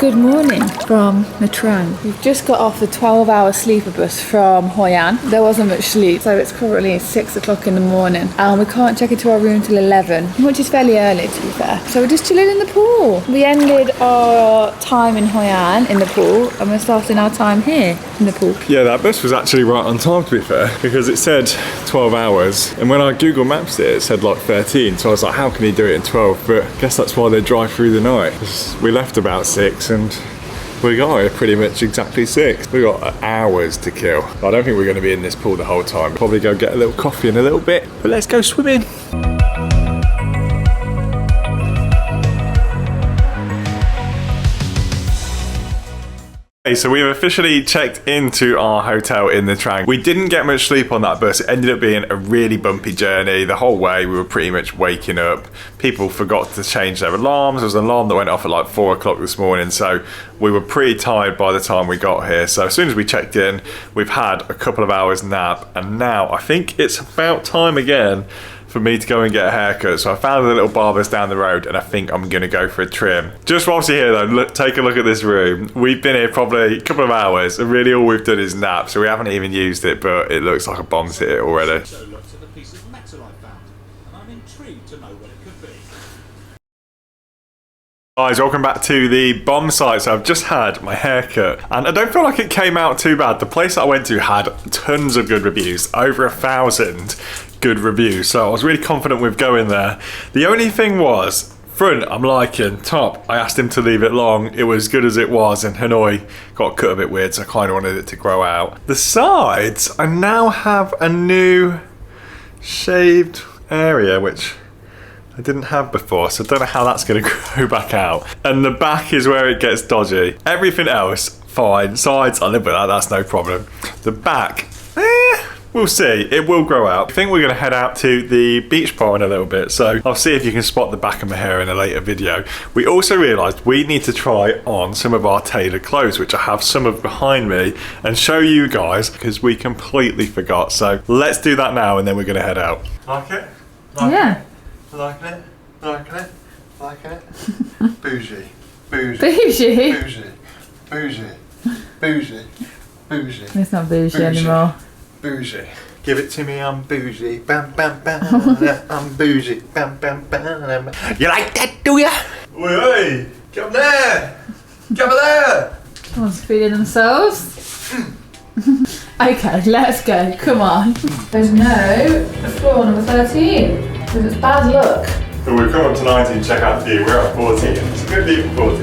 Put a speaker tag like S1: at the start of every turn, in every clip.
S1: Good morning from Nha Trang. We've just got off the 12-hour sleeper bus from Hoi An. There wasn't much sleep, so it's currently 6 o'clock in the morning. And we can't check into our room till 11, which is fairly early to be fair. So we're just chilling in the pool. We ended our time in Hoi An in the pool, and we're starting our time here in the pool.
S2: Yeah, that bus was actually right on time to be fair, because it said 12 hours, and when I Google Maps it said like 13, so I was like, how can he do it in 12? But I guess that's why they drive through the night. We left about 6 and we got here pretty much exactly 6. We got hours to kill. I don't think we're going to be in this pool the whole time. Probably go get a little coffee in a little bit, but let's go swimming. Okay, so we've officially checked into our hotel in Nha Trang. We didn't get much sleep on that bus. It ended up being a really bumpy journey. The whole way we were pretty much waking up. People forgot to change their alarms. There was an alarm that went off at like 4 o'clock this morning, so we were pretty tired by the time we got here. So as soon as we checked in, we've had a couple of hours nap, and now I think it's about time again for me to go and get a haircut. So I found a little barber's down the road, and I think I'm gonna go for a trim. Just whilst you're here though, take a look at this room. We've been here probably a couple of hours, and really all we've done is nap, so we haven't even used it, but it looks like a bomb city already.
S3: So looked at the piece of metal I found, and I'm intrigued to know what it could be.
S2: Guys, welcome back to the bomb site. So I've just had my haircut, and I don't feel like it came out too bad. The place that I went to had tons of good reviews, over 1,000 good reviews, so I was really confident with going there. The only thing was, front I'm liking, top I asked him to leave it long, it was good as it was, and Hanoi got cut a bit weird, so I kind of wanted it to grow out. The sides, I now have a new shaved area, which I didn't have before, so I don't know how that's going to grow back out. And the back is where it gets dodgy. Everything else, fine. Sides, I live with that, that's no problem. The back, we'll see, it will grow out. I think we're going to head out to the beach bar in a little bit, so I'll see if you can spot the back of my hair in a later video. We also realised we need to try on some of our tailored clothes, which I have some of behind me, and show you guys, because we completely forgot. So let's do that now, and then we're going to head out. Like it?
S1: Yeah.
S2: Liking it? Liking it? Liking it? Bougie. Bougie.
S1: Bougie?
S2: Bougie. Bougie. Bougie. Bougie.
S1: It's not bougie anymore.
S2: Bougie. Give it to me, I'm bougie. Bam, bam, bam. I'm bougie. Bam, bam, bam. You like that, do ya? Oi, oi. Come there. Come there.
S1: Someone's feeding themselves. Okay, let's go. Come on. There's no floor number 13. Because it's bad luck.
S2: So we've come up to 19 to check out the view. We're at 14. It's a good view for 14.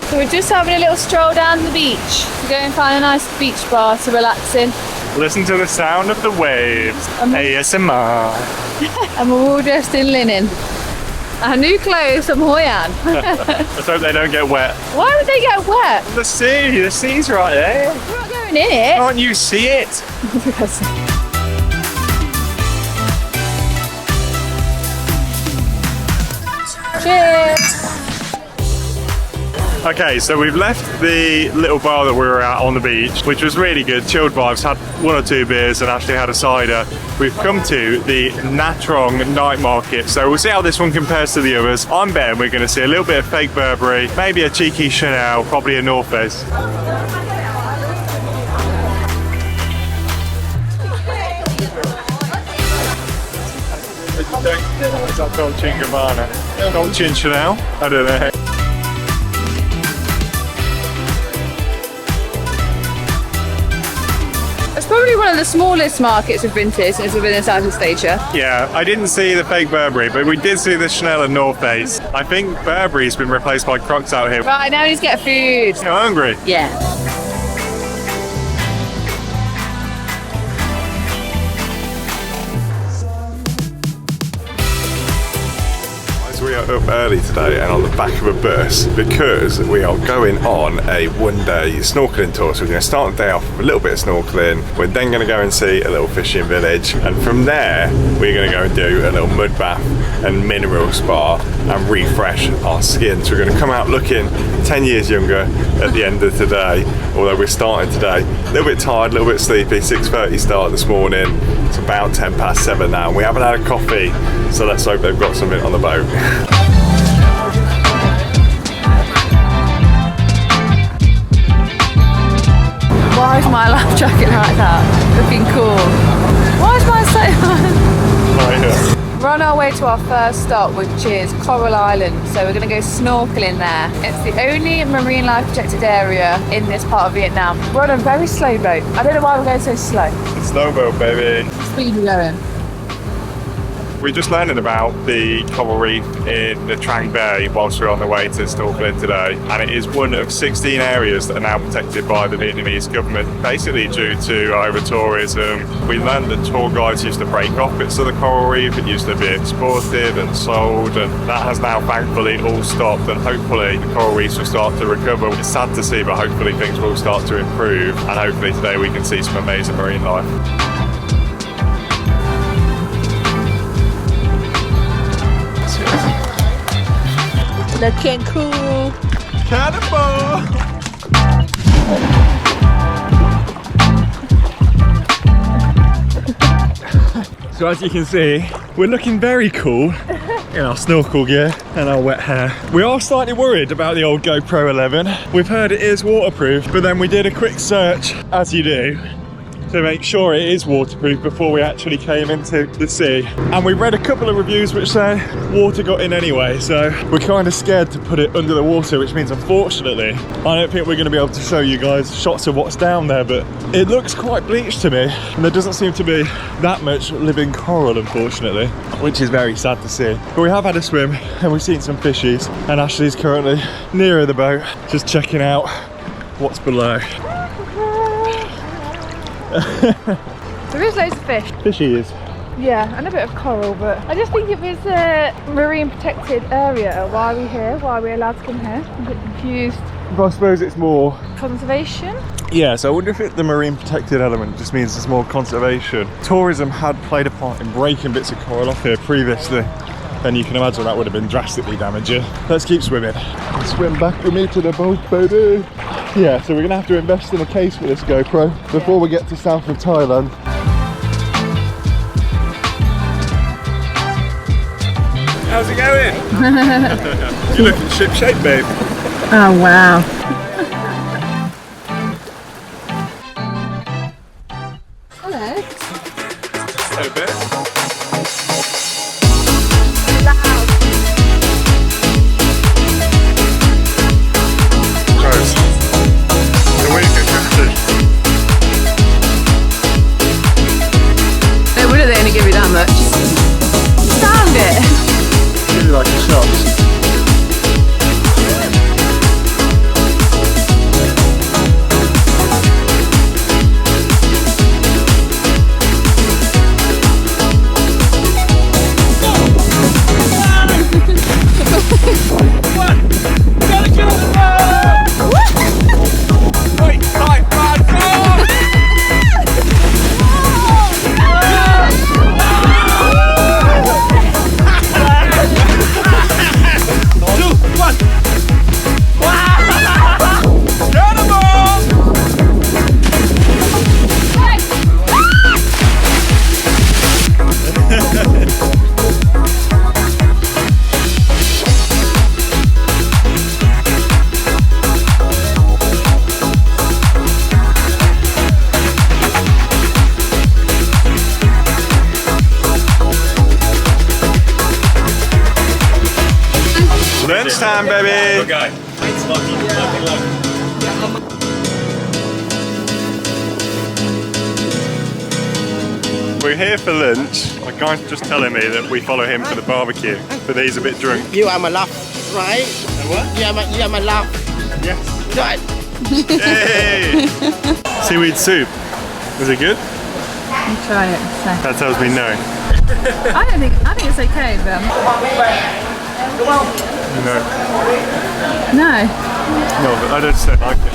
S1: So we're just having a little stroll down the beach. We're going to find a nice beach bar to relax in.
S2: Listen to the sound of the waves. ASMR.
S1: And we're all dressed in linen. Our new clothes from Hoi An.
S2: Let's hope they don't get wet.
S1: Why would they get wet?
S2: The sea's right there.
S1: We're not going in it.
S2: Can't you see it?
S1: Cheers.
S2: Okay, so we've left the little bar that we were at on the beach, which was really good, chilled vibes, had 1 or 2 beers and actually had a cider. We've come to the Nha Trang night market, so we'll see how this one compares to the others. I'm betting we're going to see a little bit of fake Burberry, maybe a cheeky Chanel, probably a North Face. Is that Dolce & Gabbana? Dolce & Chanel? I don't know.
S1: It's probably one of the smallest markets we've been to since we've been in Southeast Asia.
S2: Yeah, I didn't see the fake Burberry, but we did see the Chanel and North Face. I think Burberry's been replaced by Crocs out here.
S1: Right, now we need to get food.
S2: You're hungry?
S1: Yeah.
S2: We are up early today and on the back of a bus because we are going on a 1-day snorkeling tour. So we're going to start the day off with a little bit of snorkeling. We're then going to go and see a little fishing village, and from there we're going to go and do a little mud bath and mineral spa and refresh our skin. So we're going to come out looking 10 years younger at the end of today, although we're starting today a little bit tired, a little bit sleepy. 6:30 start this morning. It's about 7:10 now. We haven't had a coffee, so let's hope they've got something on the boat.
S1: Why is my life jacket like that? Looking cool. Why is mine so
S2: Right here.
S1: We're on our way to our first stop, which is Coral Island. So we're going to go snorkeling there. It's the only marine life protected area in this part of Vietnam. We're on a very slow boat. I don't know why we're going so slow.
S2: It's snowboat, baby.
S1: Speed we're going.
S2: We're just learning about the coral reef in Nha Trang Bay whilst we're on the way to snorkeling today, and it is one of 16 areas that are now protected by the Vietnamese government, basically due to over-tourism. We learned that tour guides used to break off bits of the coral reef. It used to be exported and sold, and that has now thankfully all stopped, and hopefully the coral reefs will start to recover. It's sad to see, but hopefully things will start to improve, and hopefully today we can see some amazing marine life.
S1: Looking cool.
S2: Cannonball! So as you can see, we're looking very cool in our snorkel gear and our wet hair. We are slightly worried about the old GoPro 11. We've heard it is waterproof, but then we did a quick search, as you do, to make sure it is waterproof before we actually came into the sea. And we read a couple of reviews which say water got in anyway, so we're kind of scared to put it under the water, which means unfortunately I don't think we're going to be able to show you guys shots of what's down there, but it looks quite bleached to me, and there doesn't seem to be that much living coral, unfortunately, which is very sad to see. But we have had a swim and we've seen some fishies, and Ashley's currently nearer the boat just checking out what's below.
S1: There is loads of fish.
S2: Fishies.
S1: Yeah, and a bit of coral, but I just think if it's a marine protected area, why are we here? Why are we allowed to come here? I'm a bit confused.
S2: I suppose it's more
S1: Conservation?
S2: yeah, so I wonder if the marine protected element just means it's more conservation. Tourism had played a part in breaking bits of coral off here previously, and you can imagine that would have been drastically damaging. Let's keep swimming. Swim back with me to the boat, baby. Yeah, so we're gonna have to invest in a case for this GoPro before we get to south of Thailand. How's it going? You look in ship shape, babe.
S1: Oh wow. Hello.
S2: A bit. Gross. The way you get drafted.
S1: No wonder they only give you that much. Found it.
S2: Really like a shot. Lunchtime, baby!
S3: Okay. It's lucky.
S2: We're here for lunch. My guy's just telling me that we follow him for the barbecue, but he's a bit drunk.
S4: You are my love, right?
S2: What?
S4: You are my love.
S2: Yes.
S4: Right.
S2: Hey! Seaweed soup. Was it good?
S1: I'm trying it. So.
S2: That tells me no.
S1: I think it's okay, but
S2: No.
S1: no.
S2: No, but I just don't like it.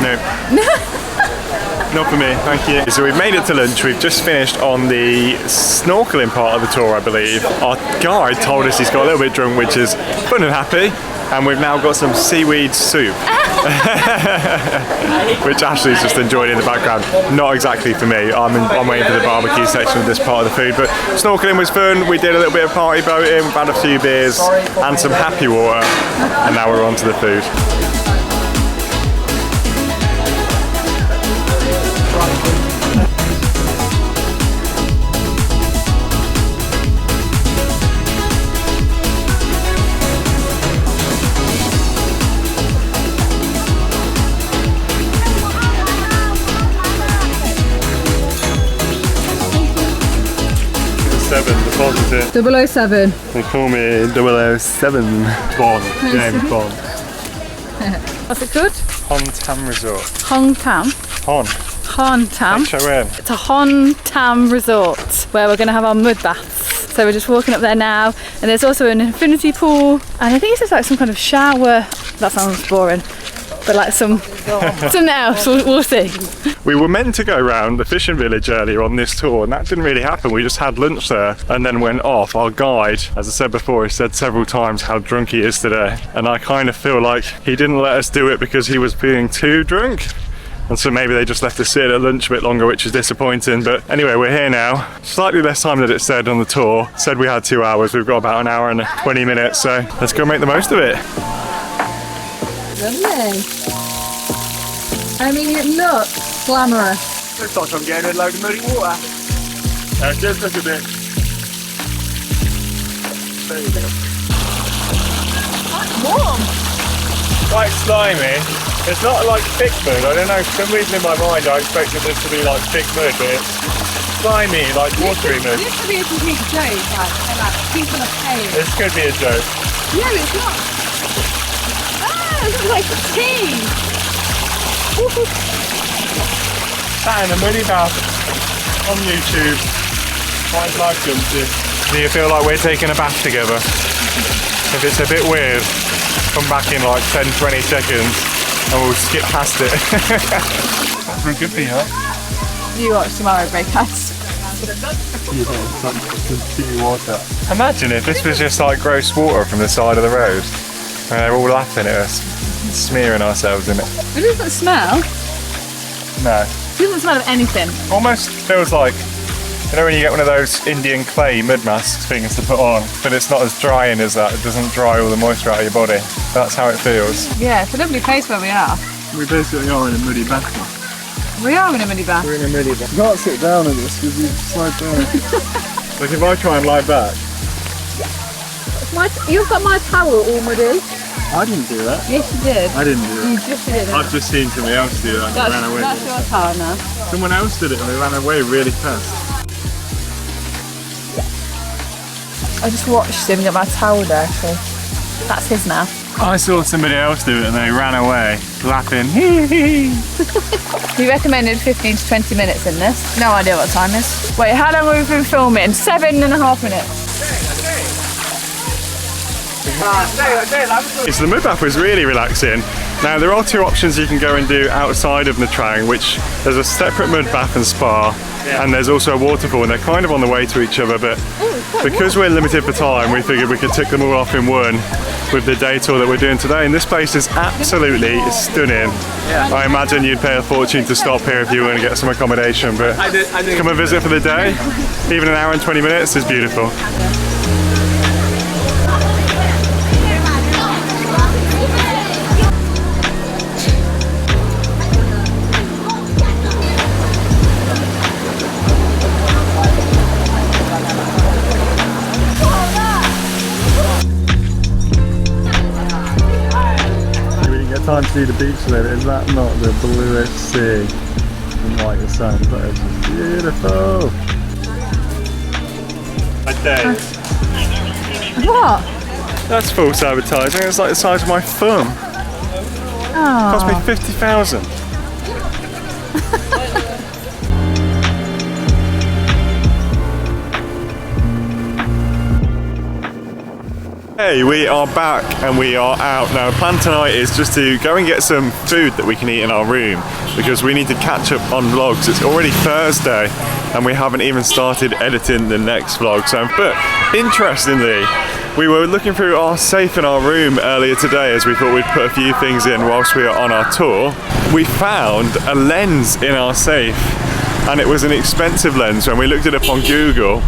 S2: No. Not for me, thank you. So we've made it to lunch. We've just finished on the snorkeling part of the tour, I believe. Our guide told us he's got a little bit drunk, which is fun and happy. And we've now got some seaweed soup, which Ashley's just enjoying in the background. Not exactly for me. I'm waiting for the barbecue section of this part of the food. But snorkeling was fun. We did a little bit of party boating. We've had a few beers and some happy water. And now we're on to the food. Positive.
S1: 007.
S2: They call me 007 Bond, James Bond.
S1: What's it called?
S2: Hon Tam Resort.
S1: Hon Tam. Hon Tam.
S2: H-O-N.
S1: It's a Hon Tam resort where we're going to have our mud baths. So we're just walking up there now, and there's also an infinity pool, and I think it's just like some kind of shower. That sounds boring, but like something else. We'll see.
S2: We were meant to go around the fishing village earlier on this tour, and that didn't really happen. We just had lunch there and then went off. Our guide, as I said before, he said several times how drunk he is today, and I kind of feel like he didn't let us do it because he was being too drunk. And so maybe they just left us sit at lunch a bit longer, which is disappointing. But anyway, we're here now. Slightly less time than it said on the tour. It said we had 2 hours. We've got about an hour and 20 minutes. So let's go make the most of it.
S1: Lovely. I mean, it looks glamorous.
S2: Looks like I'm getting a load of muddy water. Just look a bit. There you go.
S1: That's warm.
S2: Quite slimy. It's not like thick mud. I don't know, for some reason in my mind I expected this to be like thick mud, but it's slimy, like watery mud.
S1: This could be a complete joke, like people are paying.
S2: This could be a joke.
S1: No, it's not. Ah, it looks like tea.
S2: That in a muddy bath on YouTube. Quite like them too. Do you feel like we're taking a bath together? If it's a bit weird, come back in like 10-20 seconds and we'll skip past it. That's good for you, huh?
S1: You watch tomorrow breakouts.
S2: Water. Imagine if this was just like gross water from the side of the road and they're all laughing at us, smearing ourselves in it.
S1: It doesn't smell.
S2: No.
S1: It doesn't smell of anything.
S2: Almost feels like, you know when you get one of those Indian clay mud masks things to put on, but it's not as drying as that. It doesn't dry all the moisture out of your body. That's how it feels.
S1: Yeah, it's a lovely place where we are.
S2: We basically are in a muddy bath.
S1: We are in a muddy bath.
S2: We're in a muddy bath. You can't sit down in this because you slide down. Like if I try and lie back.
S1: You've got my towel all muddy.
S2: I didn't do that.
S1: Yes, you did.
S2: I didn't do
S1: You
S2: that.
S1: just did it.
S2: I've just seen somebody else do that and they ran away.
S1: That's your towel now.
S2: Someone else did it and they ran away really fast.
S1: I just watched him get my towel there, so that's his now.
S2: I saw somebody else do it and they ran away, laughing.
S1: We recommended 15 to 20 minutes in this. No idea what time is. Wait, how long have we been filming? 7.5 minutes.
S2: So the mud bath was really relaxing. Now there are 2 options you can go and do outside of Nha Trang, which there's a separate mud bath and spa, and there's also a waterfall, and they're kind of on the way to each other, but because we're limited for time, we figured we could tick them all off in one with the day tour that we're doing today, and this place is absolutely stunning. I imagine you'd pay a fortune to stop here if you were going to get some accommodation, but come and visit for the day. Even an hour and 20 minutes is beautiful. Time to see the beach there. Is that not the bluest sea and whitest sand? That is just beautiful. Okay.
S1: What?
S2: That's false advertising. It's like the size of my thumb.
S1: Oh.
S2: Cost me 50,000. Hey, we are back and we are out. Now the plan tonight is just to go and get some food that we can eat in our room because we need to catch up on vlogs. It's already Thursday and we haven't even started editing the next vlog. So, but interestingly, we were looking through our safe in our room earlier today as we thought we'd put a few things in whilst we were on our tour. We found a lens in our safe and it was an expensive lens. When we looked it up on Google,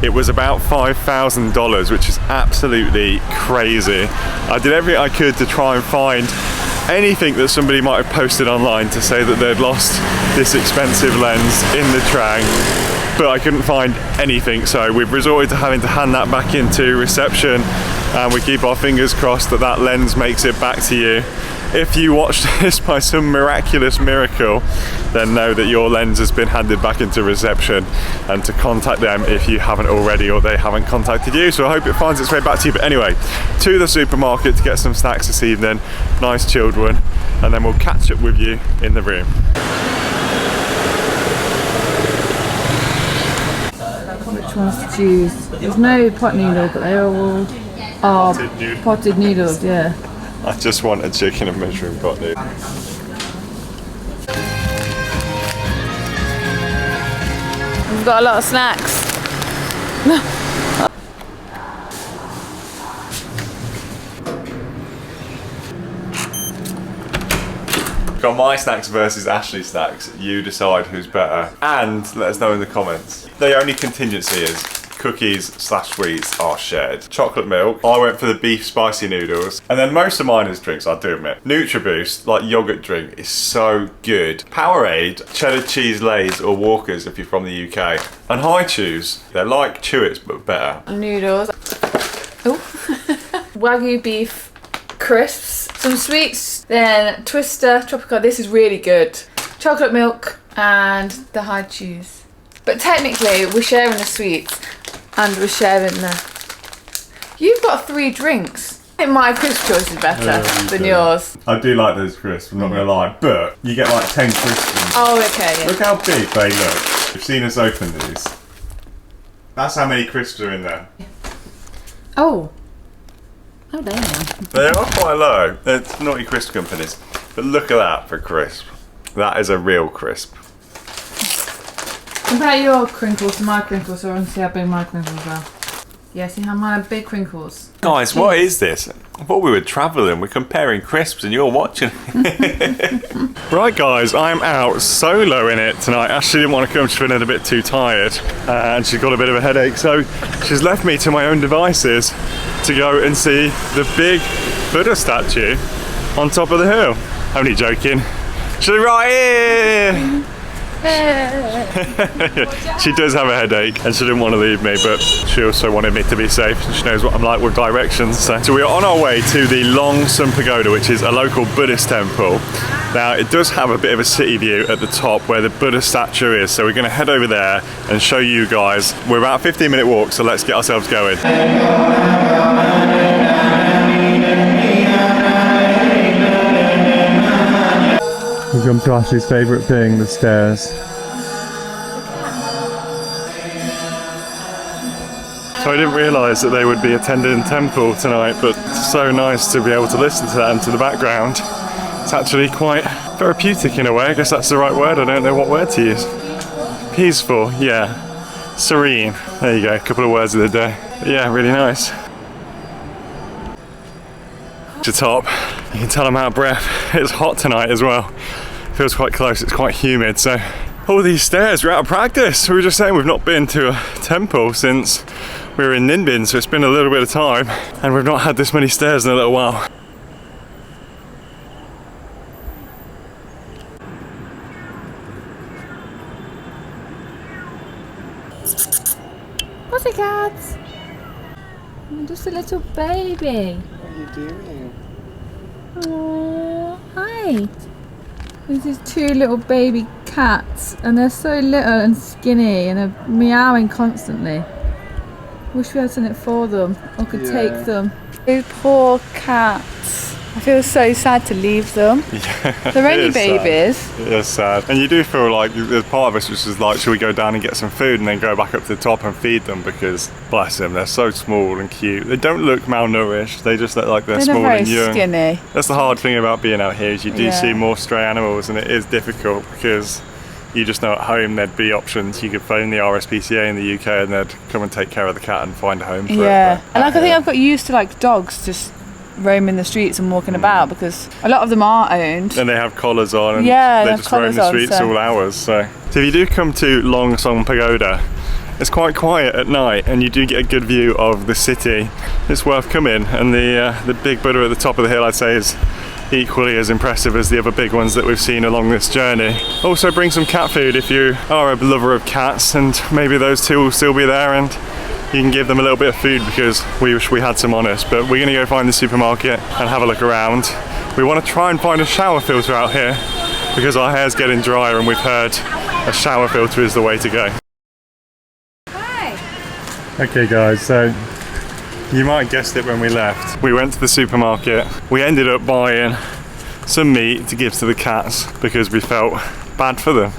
S2: it was about $5,000, which is absolutely crazy. I did everything I could to try and find anything that somebody might have posted online to say that they'd lost this expensive lens in the Trang, but I couldn't find anything, so we've resorted to having to hand that back into reception, and we keep our fingers crossed that that lens makes it back to you. If you watched this by some miraculous miracle, then know that your lens has been handed back into reception, and to contact them if you haven't already or they haven't contacted you. So I hope it finds its way back to you. But anyway, to the supermarket to get some snacks this evening, nice chilled one, and then we'll catch up with you in the room.
S1: Which ones to choose? There's no pot noodle, but they're all potted noodles, yeah.
S2: I just want a chicken and mushroom pot noodle.
S1: We've got a lot of snacks.
S2: Got my snacks versus Ashley's snacks. You decide who's better. And let us know in the comments. The only contingency is cookies/sweets are shared. Chocolate milk. I went for the beef spicy noodles. And then most of mine is drinks, I do admit. NutriBoost, like yogurt drink, is so good. Powerade, cheddar cheese lays or Walkers if you're from the UK. And High Chews, they're like Chewits but better.
S1: Noodles. Oh. Wagyu beef crisps. Some sweets. Then Twister, Tropical. This is really good. Chocolate milk and the High Chews. But technically, we're sharing the sweets. And we're sharing the... You've got 3 drinks. I think my crisp choice is better than yours.
S2: I do like those crisps, I'm not going to lie. But you get like 10 crisps.
S1: Oh, okay, yeah.
S2: Look how big they look. You've seen us open these. That's how many crisps are in there.
S1: Oh. Oh, there you are.
S2: They are quite low. They're naughty crisp companies. But look at that for crisp. That is a real crisp.
S1: Compare your crinkles to my crinkles so I can see how big my crinkles are. Yeah, see how mine are big crinkles.
S2: Guys, what is this? I thought we were travelling. We're comparing crisps and you're watching. Right guys, I'm out solo in it tonight. Ashley didn't want to come, she's feeling a bit too tired and she's got a bit of a headache, so she's left me to my own devices to go and see the big Buddha statue on top of the hill. Only joking. She's right here! She does have a headache and she didn't want to leave me, but she also wanted me to be safe. She knows what I'm like with directions. So we are on our way to the Long Sun Pagoda, which is a local Buddhist temple. Now it does have a bit of a city view at the top where the Buddha statue is, so we're going to head over there and show you guys. We're about a 15-minute walk, so let's get ourselves going. We've come to Ashley's favourite thing, the stairs. So I didn't realise that they would be attending temple tonight, but it's so nice to be able to listen to that into the background. It's actually quite therapeutic in a way. I guess that's the right word. I don't know what word to use. Peaceful, yeah. Serene. There you go, a couple of words of the day. But yeah, really nice. To top, you can tell I'm out of breath. It's hot tonight as well. Feels quite close, it's quite humid, so all these stairs, we're out of practice. We were just saying we've not been to a temple since we were in Ninh Bình, so it's been a little bit of time and we've not had this many stairs in a little while.
S1: Pussycats! I'm just a little baby.
S4: What are you doing?
S1: Oh, hi. This is 2 little baby cats and they're so little and skinny and they're meowing constantly. Wish we had something for them or could take them. Those poor cats. I feel so sad to leave them.
S2: Yeah,
S1: They're only
S2: it is
S1: babies.
S2: sad. It is sad. And you do feel like there's part of us which is like, should we go down and get some food and then go back up to the top and feed them, because bless them, they're so small and cute. They don't look malnourished, they just look like they're small
S1: very
S2: and young.
S1: skinny.
S2: That's the hard thing about being out here, is you do
S1: Yeah.
S2: see more stray animals, and it is difficult because you just know at home there'd be options. You could phone the RSPCA in the UK and they'd come and take care of the cat and find a home for it.
S1: Yeah.
S2: But
S1: And like I think
S2: here-
S1: I've got used to like dogs just roaming the streets and walking about, because a lot of them are owned.
S2: and they have collars on, and
S1: Yeah, they
S2: they
S1: have
S2: just roam
S1: collars
S2: the
S1: on,
S2: streets
S1: so-
S2: all hours. So if you do come to Long Song Pagoda, it's quite quiet at night, and you do get a good view of the city. It's worth coming, and the big Buddha at the top of the hill, I'd say, is equally as impressive as the other big ones that we've seen along this journey. Also bring some cat food if you are a lover of cats, and maybe those two will still be there and you can give them a little bit of food, because we wish we had some on us. But we're going to go find the supermarket and have a look around. We want to try and find a shower filter out here, because our hair's getting drier and we've heard a shower filter is the way to go.
S1: Hi.
S2: Okay guys, so you might have guessed it when we left. We went to the supermarket. We ended up buying some meat to give to the cats because we felt bad for them.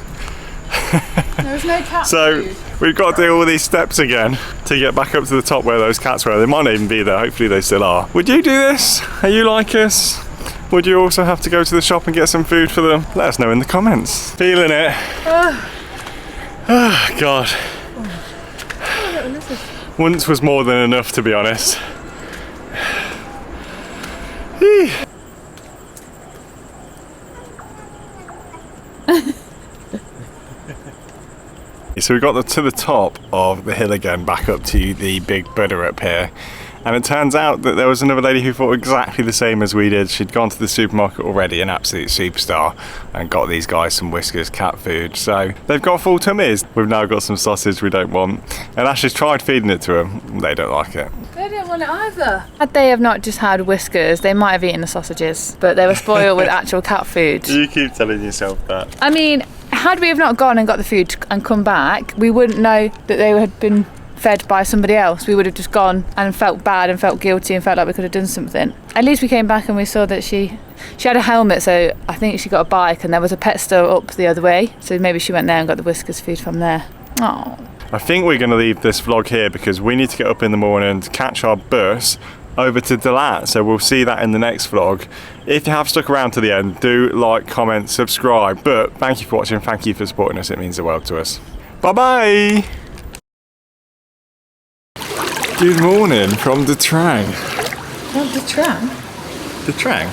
S1: There was no cat
S2: So
S1: food.
S2: we've got to do all these steps again to get back up to the top where those cats were. They might not even be there, hopefully they still are. Would you do this? Are you like us? Would you also have to go to the shop and get some food for them? Let us know in the comments. Feeling it? Oh God. Once was more than enough, to be honest. So we got to the top of the hill again, back up to the big Buddha up here. And it turns out that there was another lady who thought exactly the same as we did. She'd gone to the supermarket already, an absolute superstar, and got these guys some Whiskers cat food. So they've got full tummies. We've now got some sausage we don't want. And Ashley's tried feeding it to them. They don't like it.
S1: They didn't want it either. Had they have not just had Whiskers, they might have eaten the sausages, but they were spoiled with actual cat food.
S2: You keep telling yourself that.
S1: I mean, had we have not gone and got the food and come back, we wouldn't know that they had been fed by somebody else. We would have just gone and felt bad and felt guilty and felt like we could have done something. At least we came back and we saw that she had a helmet, so I think she got a bike, and there was a pet store up the other way, so maybe she went there and got the Whiskers food from there. Oh.
S2: I think we're going to leave this vlog here because we need to get up in the morning to catch our bus over to Deluxe, so we'll see that in the next vlog. If you have stuck around to the end, do like, comment, subscribe. But thank you for watching, thank you for supporting us, it means the world to us. Bye bye! Good morning from the Trang.
S1: What, the tram?
S2: The Trang?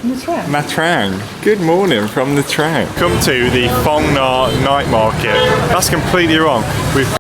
S1: The tram?
S2: Nha Trang. Good morning from the Trang. Come to the Phong Nha night market. That's completely wrong. We've